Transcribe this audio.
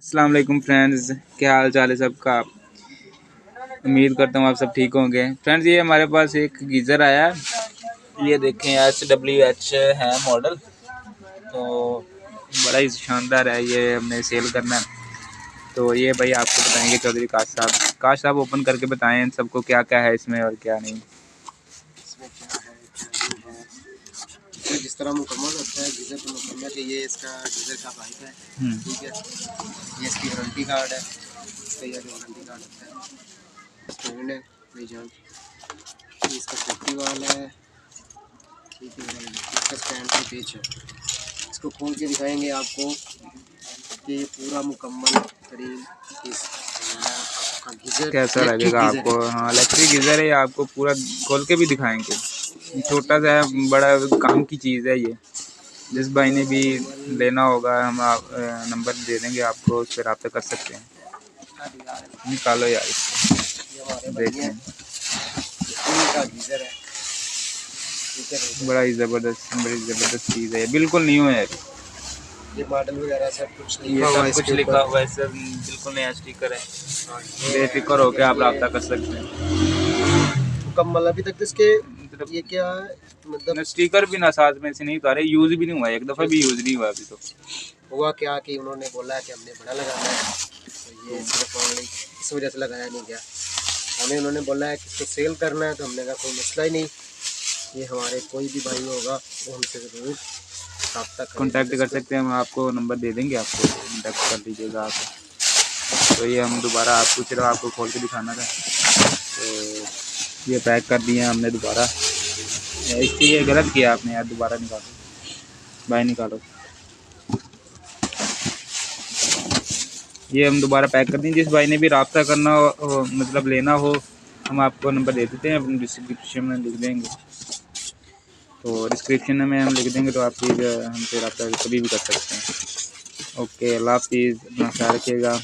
अस्सलाम वालेकुम फ्रेंड्स, क्या हाल चाल है सबका। उम्मीद करता हूँ आप सब ठीक होंगे। फ्रेंड्स, ये हमारे पास एक गीज़र आया है, ये देखें SWH है मॉडल, तो बड़ा ही शानदार है। ये हमने सेल करना है, तो ये भाई आपको बताएंगे चौधरी काश साहब ओपन करके बताएं इन सबको क्या क्या है इसमें और क्या नहीं। इसमें क्या है क्या नहीं है। तो जिस तरह मुकम्मल होता है गीज़र तो मुकम्मल है। ये इसका गीज़र का पाइप है, ठीक है। ये इसकी वारंटी कार्ड है, इसका ये वारंटी कार्ड होता है। स्टैंड है भाई जान, ये इसका सेफ्टी वाल है, ठीक है। इसका स्टैंड का पेच है। इसको खोल के दिखाएंगे आपको कि ये पूरा मुकम्मल तरीन आपका गीज़र कैसा लगेगा आपको। हाँ, इलेक्ट्रिक गीज़र है, आपको पूरा खोल के भी दिखाएंगे। छोटा सा है, बड़ा काम की चीज़ है ये। जिस भाई ने भी लेना होगा हम नंबर दे देंगे आपको, उस पर रब्ता कर सकते हैं। निकालो यार इसको, देखें गीज़र है, बड़ी ज़बरदस्त चीज़ है, बिल्कुल न्यू है। ये मॉडल वगैरह सब कुछ ये सब कुछ लिखा हुआ है, सब बिल्कुल नया स्टिकर है। बेफिक्र होकर आप रब्ता कर सकते हैं। मुकम्मल अभी तक इसके ये क्या है, मतलब स्टिकर भी ना साथ में से नहीं उतारे, यूज़ भी नहीं हुआ, एक दफ़ा भी यूज़ नहीं हुआ अभी। तो हुआ क्या कि उन्होंने बोला कि हमने बड़ा लगाना है, तो ये सिर्फ ऑनलाइन इस वजह से लगाया नहीं गया। हमें उन्होंने बोला है कि इसको सेल करना है, तो हमने कहा कोई मसला ही नहीं, ये हमारे कोई भी भाई होगा वो हमसे ज़रूर कॉन्टैक्ट कर सकते हैं। हम आपको नंबर दे देंगे, आपको कॉन्टैक्ट कर लीजिएगा आप। तो ये हम दोबारा आपको सिर्फ आपको खोल के दिखाना था, तो ये पैक कर दिए हमने दोबारा। इससे ये गलत किया आपने यार, दोबारा निकालो भाई, निकालो। ये हम दोबारा पैक कर दें। जिस भाई ने भी रब्ता करना हो, मतलब लेना हो, हम आपको नंबर दे देते हैं, अपनी डिस्क्रिप्शन में लिख देंगे। तो डिस्क्रिप्शन में हम लिख देंगे, तो आप फिर हमसे रब्ता कभी भी कर सकते हैं। ओके, अल्लाह हाफिज़, अपना ख्याल रखिएगा।